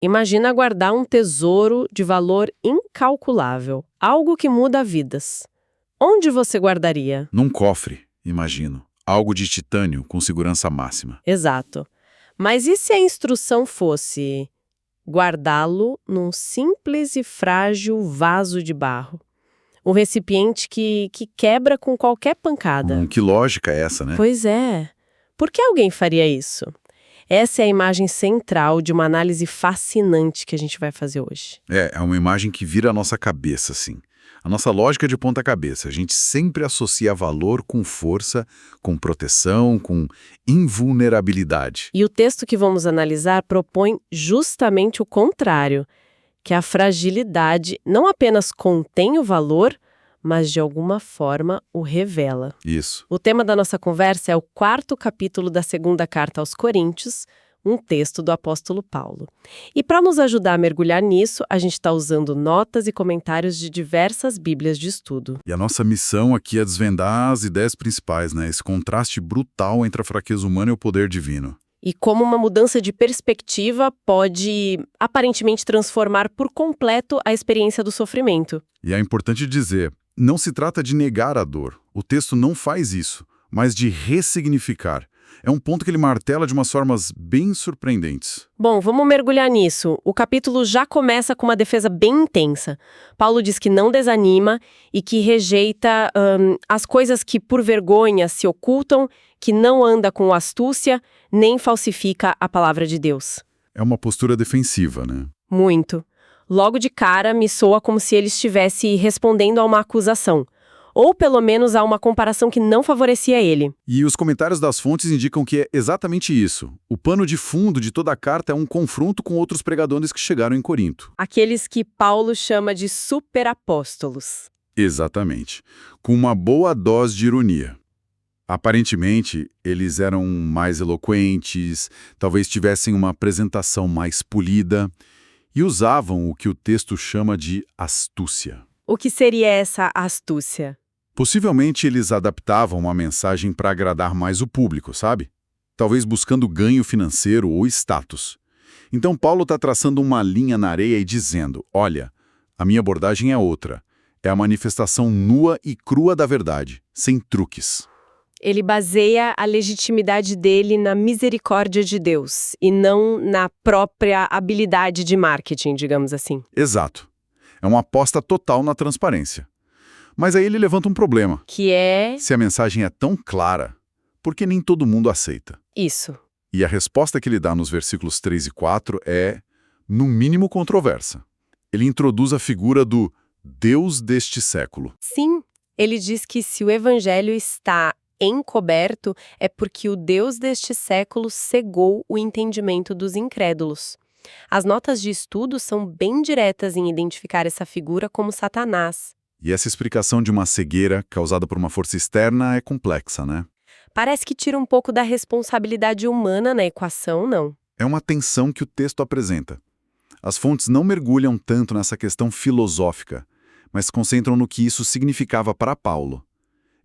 Imagina guardar um tesouro de valor incalculável, algo que muda vidas. Onde você guardaria? Num cofre, imagino. Algo de titânio com segurança máxima. Exato. Mas e se a instrução fosse guardá-lo num simples e frágil vaso de barro? Um recipiente que quebra com qualquer pancada. Que lógica é essa, né? Pois é. Por que alguém faria isso? Essa é a imagem central de uma análise fascinante que a gente vai fazer hoje. É uma imagem que vira a nossa cabeça, assim. A nossa lógica de ponta cabeça. A gente sempre associa valor com força, com proteção, com invulnerabilidade. E o texto que vamos analisar propõe justamente o contrário, que a fragilidade não apenas contém o valor, mas de alguma forma o revela. Isso. O tema da nossa conversa é o 4º capítulo da 2ª carta aos Coríntios, um texto do apóstolo Paulo. E para nos ajudar a mergulhar nisso, a gente está usando notas e comentários de diversas bíblias de estudo. E a nossa missão aqui é desvendar as ideias principais, né? Esse contraste brutal entre a fraqueza humana e o poder divino. E como uma mudança de perspectiva pode, aparentemente, transformar por completo a experiência do sofrimento. E é importante dizer, não se trata de negar a dor. O texto não faz isso, mas de ressignificar. É um ponto que ele martela de umas formas bem surpreendentes. Bom, vamos mergulhar nisso. O capítulo já começa com uma defesa bem intensa. Paulo diz que não desanima e que rejeita as coisas que por vergonha se ocultam, que não anda com astúcia, nem falsifica a palavra de Deus. É uma postura defensiva, né? Muito. Logo de cara, me soa como se ele estivesse respondendo a uma acusação. Ou pelo menos a uma comparação que não favorecia ele. E os comentários das fontes indicam que é exatamente isso. O pano de fundo de toda a carta é um confronto com outros pregadores que chegaram em Corinto. Aqueles que Paulo chama de superapóstolos. Exatamente. Com uma boa dose de ironia. Aparentemente, eles eram mais eloquentes, talvez tivessem uma apresentação mais polida e usavam o que o texto chama de astúcia. O que seria essa astúcia? Possivelmente eles adaptavam uma mensagem para agradar mais o público, sabe? Talvez buscando ganho financeiro ou status. Então Paulo está traçando uma linha na areia e dizendo, olha, a minha abordagem é outra. É a manifestação nua e crua da verdade, sem truques. Ele baseia a legitimidade dele na misericórdia de Deus e não na própria habilidade de marketing, digamos assim. Exato. É uma aposta total na transparência. Mas aí ele levanta um problema. Que é... Se a mensagem é tão clara, por que nem todo mundo aceita? Isso. E a resposta que ele dá nos versículos 3 e 4 é, no mínimo, controversa. Ele introduz a figura do Deus deste século. Sim, ele diz que se o evangelho está encoberto, é porque o Deus deste século cegou o entendimento dos incrédulos. As notas de estudo são bem diretas em identificar essa figura como Satanás. E essa explicação de uma cegueira causada por uma força externa é complexa, né? Parece que tira um pouco da responsabilidade humana na equação, não? É uma tensão que o texto apresenta. As fontes não mergulham tanto nessa questão filosófica, mas se concentram no que isso significava para Paulo.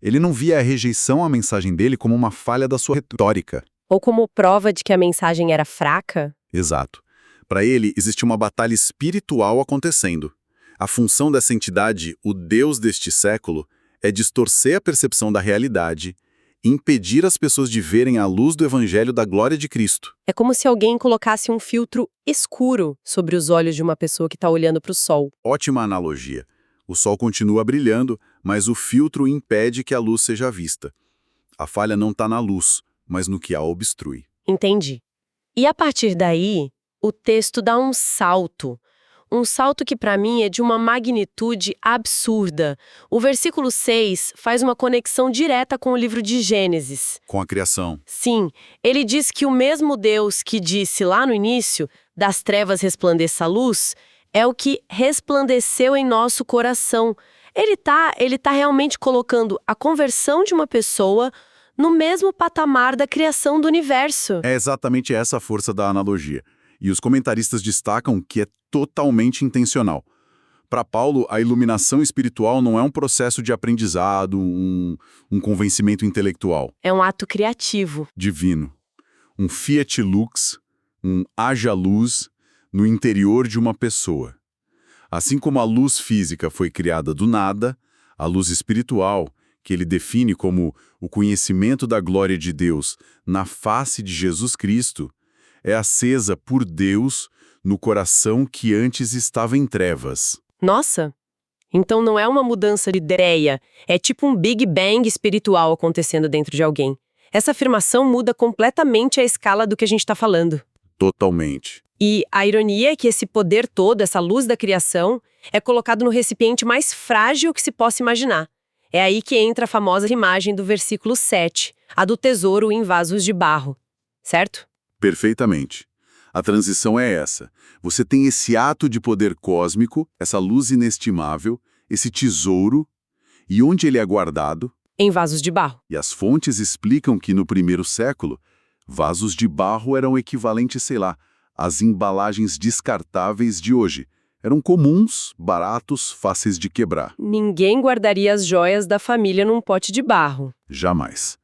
Ele não via a rejeição à mensagem dele como uma falha da sua retórica. Ou como prova de que a mensagem era fraca? Exato. Para ele, existia uma batalha espiritual acontecendo. A função dessa entidade, o Deus deste século, é distorcer a percepção da realidade e impedir as pessoas de verem a luz do evangelho da glória de Cristo. É como se alguém colocasse um filtro escuro sobre os olhos de uma pessoa que está olhando para o sol. Ótima analogia. O sol continua brilhando, mas o filtro impede que a luz seja vista. A falha não está na luz, mas no que a obstrui. Entendi. E a partir daí, o texto dá um salto. Um salto que para mim é de uma magnitude absurda. O versículo 6 faz uma conexão direta com o livro de Gênesis. Com a criação. Sim, ele diz que o mesmo Deus que disse lá no início, das trevas resplandeça a luz, é o que resplandeceu em nosso coração. Ele tá realmente colocando a conversão de uma pessoa no mesmo patamar da criação do universo. É exatamente essa a força da analogia. E os comentaristas destacam que é totalmente intencional. Para Paulo, a iluminação espiritual não é um processo de aprendizado, um convencimento intelectual. É um ato criativo. Divino. Um fiat lux, um haja luz, no interior de uma pessoa. Assim como a luz física foi criada do nada, a luz espiritual, que ele define como o conhecimento da glória de Deus na face de Jesus Cristo, é acesa por Deus no coração que antes estava em trevas. Nossa! Então não é uma mudança de ideia, é tipo um Big Bang espiritual acontecendo dentro de alguém. Essa afirmação muda completamente a escala do que a gente está falando. Totalmente. E a ironia é que esse poder todo, essa luz da criação, é colocado no recipiente mais frágil que se possa imaginar. É aí que entra a famosa imagem do versículo 7, a do tesouro em vasos de barro. Certo? Perfeitamente. A transição é essa. Você tem esse ato de poder cósmico, essa luz inestimável, esse tesouro, e onde ele é guardado? Em vasos de barro. E as fontes explicam que no primeiro século, vasos de barro eram equivalentes, sei lá, às embalagens descartáveis de hoje. Eram comuns, baratos, fáceis de quebrar. Ninguém guardaria as joias da família num pote de barro. Jamais.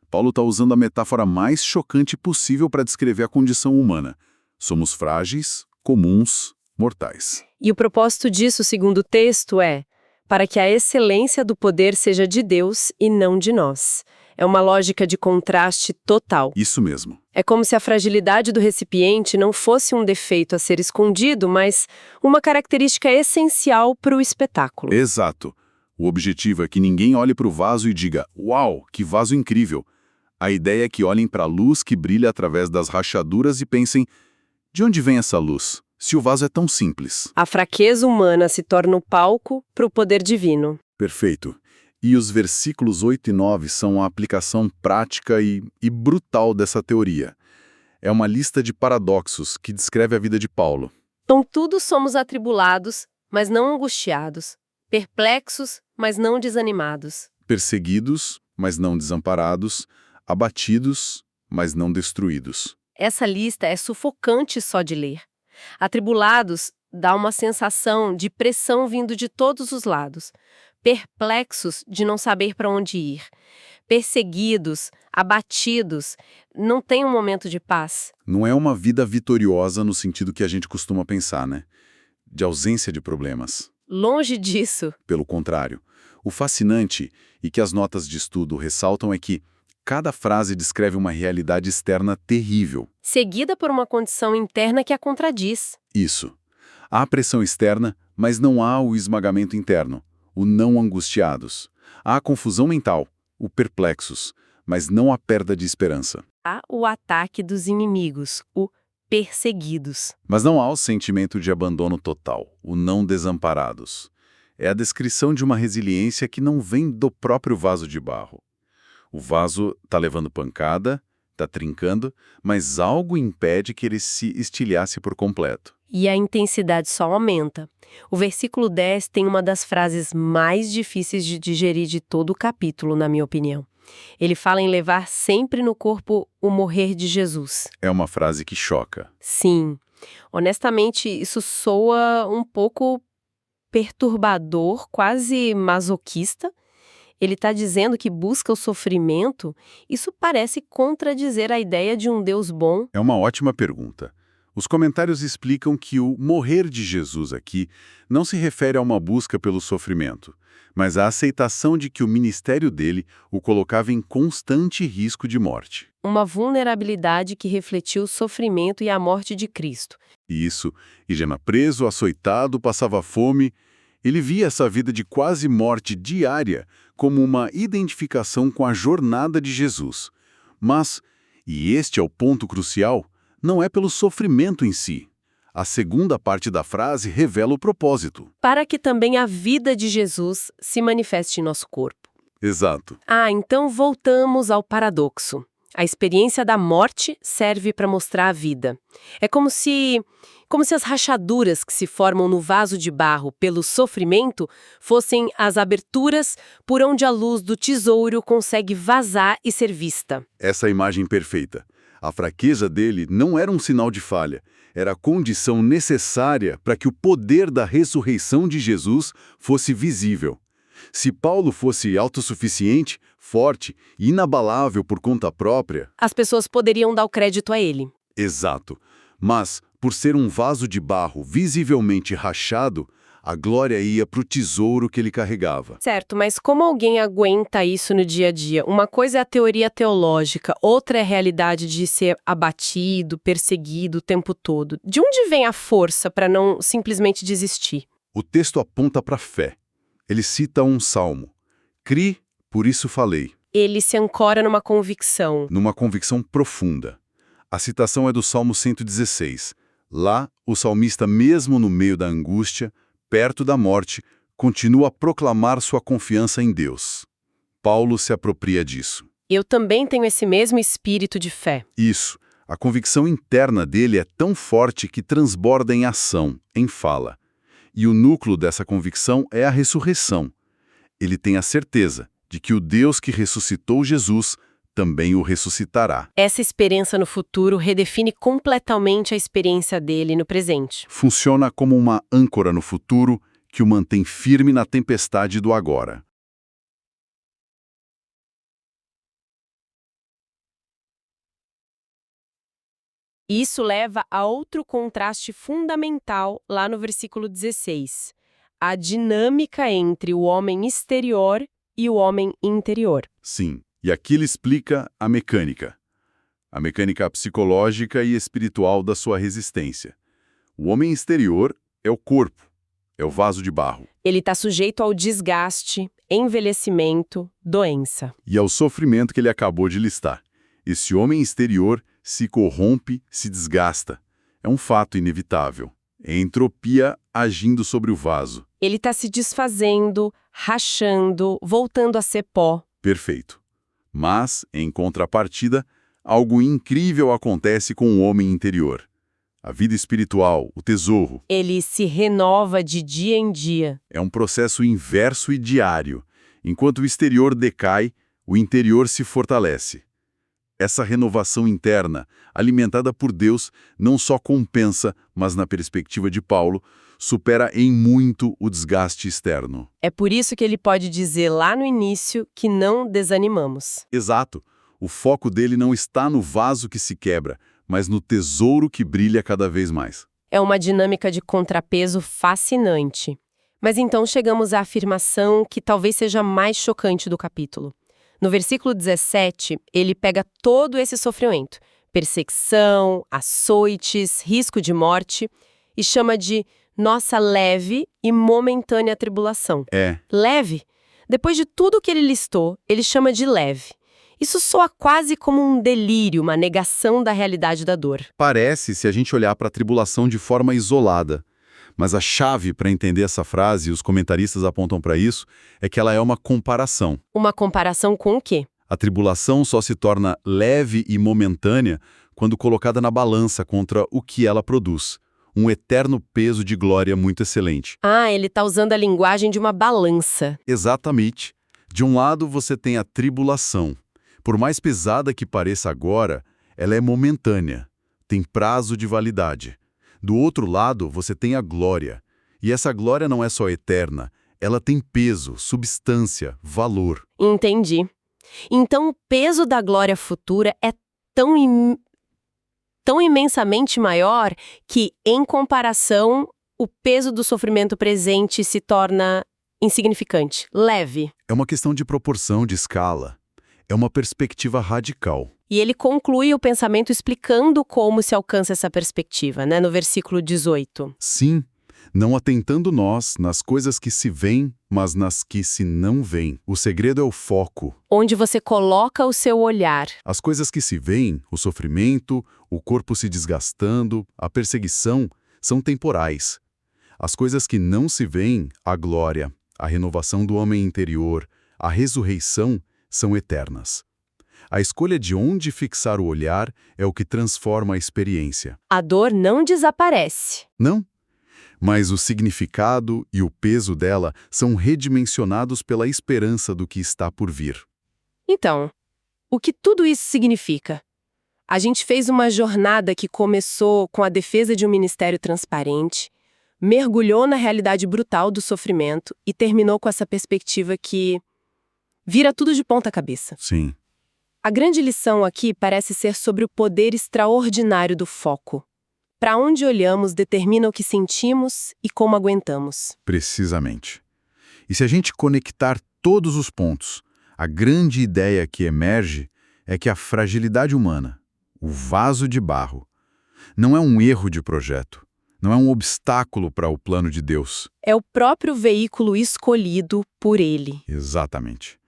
Paulo está usando a metáfora mais chocante possível para descrever a condição humana. Somos frágeis, comuns, mortais. E o propósito disso, segundo o texto, é para que a excelência do poder seja de Deus e não de nós. É uma lógica de contraste total. Isso mesmo. É como se a fragilidade do recipiente não fosse um defeito a ser escondido, mas uma característica essencial para o espetáculo. Exato. O objetivo é que ninguém olhe para o vaso e diga, uau, que vaso incrível. A ideia é que olhem para a luz que brilha através das rachaduras e pensem, de onde vem essa luz, se o vaso é tão simples? A fraqueza humana se torna o palco para o poder divino. Perfeito. E os versículos 8 e 9 são a aplicação prática e brutal dessa teoria. É uma lista de paradoxos que descreve a vida de Paulo. Então, tudo somos atribulados, mas não angustiados. Perplexos, mas não desanimados. Perseguidos, mas não desamparados. Abatidos, mas não destruídos. Essa lista é sufocante só de ler. Atribulados dá uma sensação de pressão vindo de todos os lados. Perplexos de não saber para onde ir. Perseguidos, abatidos, não tem um momento de paz. Não é uma vida vitoriosa no sentido que a gente costuma pensar, né? De ausência de problemas. Longe disso. Pelo contrário. O fascinante, e que as notas de estudo ressaltam, é que cada frase descreve uma realidade externa terrível. Seguida por uma condição interna que a contradiz. Isso. Há pressão externa, mas não há o esmagamento interno, o não angustiados. Há a confusão mental, o perplexos, mas não a perda de esperança. Há o ataque dos inimigos, o perseguidos. Mas não há o sentimento de abandono total, o não desamparados. É a descrição de uma resiliência que não vem do próprio vaso de barro. O vaso está levando pancada, está trincando, mas algo impede que ele se estilhasse por completo. E a intensidade só aumenta. O versículo 10 tem uma das frases mais difíceis de digerir de todo o capítulo, na minha opinião. Ele fala em levar sempre no corpo o morrer de Jesus. É uma frase que choca. Sim. Honestamente, isso soa um pouco perturbador, quase masoquista. Ele está dizendo que busca o sofrimento. Isso parece contradizer a ideia de um Deus bom. É uma ótima pergunta. Os comentários explicam que o morrer de Jesus aqui não se refere a uma busca pelo sofrimento, mas à aceitação de que o ministério dele o colocava em constante risco de morte. Uma vulnerabilidade que refletiu o sofrimento e a morte de Cristo. E isso, Igema preso, açoitado, passava fome. Ele via essa vida de quase morte diária como uma identificação com a jornada de Jesus. Mas, e este é o ponto crucial, não é pelo sofrimento em si. A segunda parte da frase revela o propósito. Para que também a vida de Jesus se manifeste em nosso corpo. Exato. Então voltamos ao paradoxo. A experiência da morte serve para mostrar a vida. É como se as rachaduras que se formam no vaso de barro pelo sofrimento fossem as aberturas por onde a luz do tesouro consegue vazar e ser vista. Essa imagem perfeita. A fraqueza dele não era um sinal de falha, era a condição necessária para que o poder da ressurreição de Jesus fosse visível. Se Paulo fosse autossuficiente, forte e inabalável por conta própria... As pessoas poderiam dar o crédito a ele. Exato. Mas, Por ser um vaso de barro visivelmente rachado, a glória ia para o tesouro que ele carregava. Certo, mas como alguém aguenta isso no dia a dia? Uma coisa é a teoria teológica, outra é a realidade de ser abatido, perseguido o tempo todo. De onde vem a força para não simplesmente desistir? O texto aponta para a fé. Ele cita um salmo. Cri, por isso falei. Ele se ancora numa convicção. Numa convicção profunda. A citação é do Salmo 116. Lá, o salmista, mesmo no meio da angústia, perto da morte, continua a proclamar sua confiança em Deus. Paulo se apropria disso. Eu também tenho esse mesmo espírito de fé. Isso. A convicção interna dele é tão forte que transborda em ação, em fala. E o núcleo dessa convicção é a ressurreição. Ele tem a certeza de que o Deus que ressuscitou Jesus também o ressuscitará. Essa experiência no futuro redefine completamente a experiência dele no presente. Funciona como uma âncora no futuro que o mantém firme na tempestade do agora. Isso leva a outro contraste fundamental lá no versículo 16. A dinâmica entre o homem exterior e o homem interior. Sim, e aqui ele explica a mecânica psicológica e espiritual da sua resistência. O homem exterior é o corpo, é o vaso de barro. Ele está sujeito ao desgaste, envelhecimento, doença. E ao sofrimento que ele acabou de listar. Esse homem exterior se corrompe, se desgasta. É um fato inevitável. É entropia agindo sobre o vaso. Ele está se desfazendo, rachando, voltando a ser pó. Perfeito. Mas, em contrapartida, algo incrível acontece com o homem interior. A vida espiritual, o tesouro. Ele se renova de dia em dia. É um processo inverso e diário. Enquanto o exterior decai, o interior se fortalece. Essa renovação interna, alimentada por Deus, não só compensa, mas na perspectiva de Paulo, supera em muito o desgaste externo. É por isso que ele pode dizer lá no início que não desanimamos. Exato. O foco dele não está no vaso que se quebra, mas no tesouro que brilha cada vez mais. É uma dinâmica de contrapeso fascinante. Mas então chegamos à afirmação que talvez seja a mais chocante do capítulo. No versículo 17, ele pega todo esse sofrimento, perseguição, açoites, risco de morte, e chama de nossa leve e momentânea tribulação. Leve? Depois de tudo que ele listou, ele chama de leve. Isso soa quase como um delírio, uma negação da realidade da dor. Parece se a gente olhar para a tribulação de forma isolada. Mas a chave para entender essa frase, e os comentaristas apontam para isso, é que ela é uma comparação. Uma comparação com o quê? A tribulação só se torna leve e momentânea quando colocada na balança contra o que ela produz. Um eterno peso de glória muito excelente. Ah, ele está usando a linguagem de uma balança. Exatamente. De um lado você tem a tribulação. Por mais pesada que pareça agora, ela é momentânea. Tem prazo de validade. Do outro lado, você tem a glória. E essa glória não é só eterna, ela tem peso, substância, valor. Entendi. Então o peso da glória futura é tão imensamente maior que, em comparação, o peso do sofrimento presente se torna insignificante, leve. É uma questão de proporção, de escala. É uma perspectiva radical. E ele conclui o pensamento explicando como se alcança essa perspectiva, né, no versículo 18. Sim, não atentando nós nas coisas que se veem, mas nas que se não veem. O segredo é o foco. Onde você coloca o seu olhar. As coisas que se veem, o sofrimento, o corpo se desgastando, a perseguição, são temporais. As coisas que não se veem, a glória, a renovação do homem interior, a ressurreição, são eternas. A escolha de onde fixar o olhar é o que transforma a experiência. A dor não desaparece. Não, mas o significado e o peso dela são redimensionados pela esperança do que está por vir. Então, o que tudo isso significa? A gente fez uma jornada que começou com a defesa de um ministério transparente, mergulhou na realidade brutal do sofrimento e terminou com essa perspectiva que vira tudo de ponta cabeça. Sim. A grande lição aqui parece ser sobre o poder extraordinário do foco. Para onde olhamos determina o que sentimos e como aguentamos. Precisamente. E se a gente conectar todos os pontos, a grande ideia que emerge é que a fragilidade humana, o vaso de barro, não é um erro de projeto, não é um obstáculo para o plano de Deus. É o próprio veículo escolhido por Ele. Exatamente.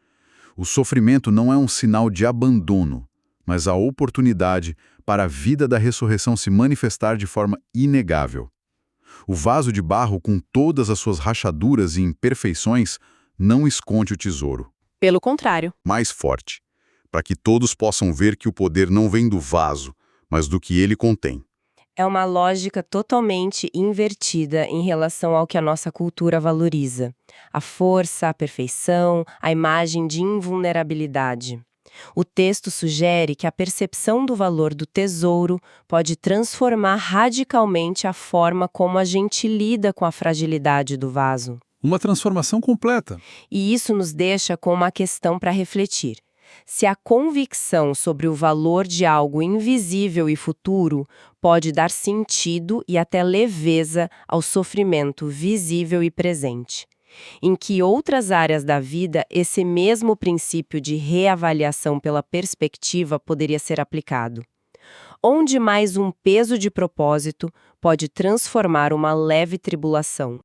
O sofrimento não é um sinal de abandono, mas a oportunidade para a vida da ressurreição se manifestar de forma inegável. O vaso de barro, com todas as suas rachaduras e imperfeições, não esconde o tesouro. Pelo contrário. Mais forte, para que todos possam ver que o poder não vem do vaso, mas do que ele contém. É uma lógica totalmente invertida em relação ao que a nossa cultura valoriza. A força, a perfeição, a imagem de invulnerabilidade. O texto sugere que a percepção do valor do tesouro pode transformar radicalmente a forma como a gente lida com a fragilidade do vaso. Uma transformação completa. E isso nos deixa com uma questão para refletir. Se a convicção sobre o valor de algo invisível e futuro pode dar sentido e até leveza ao sofrimento visível e presente, em que outras áreas da vida esse mesmo princípio de reavaliação pela perspectiva poderia ser aplicado? Onde mais um peso de propósito pode transformar uma leve tribulação?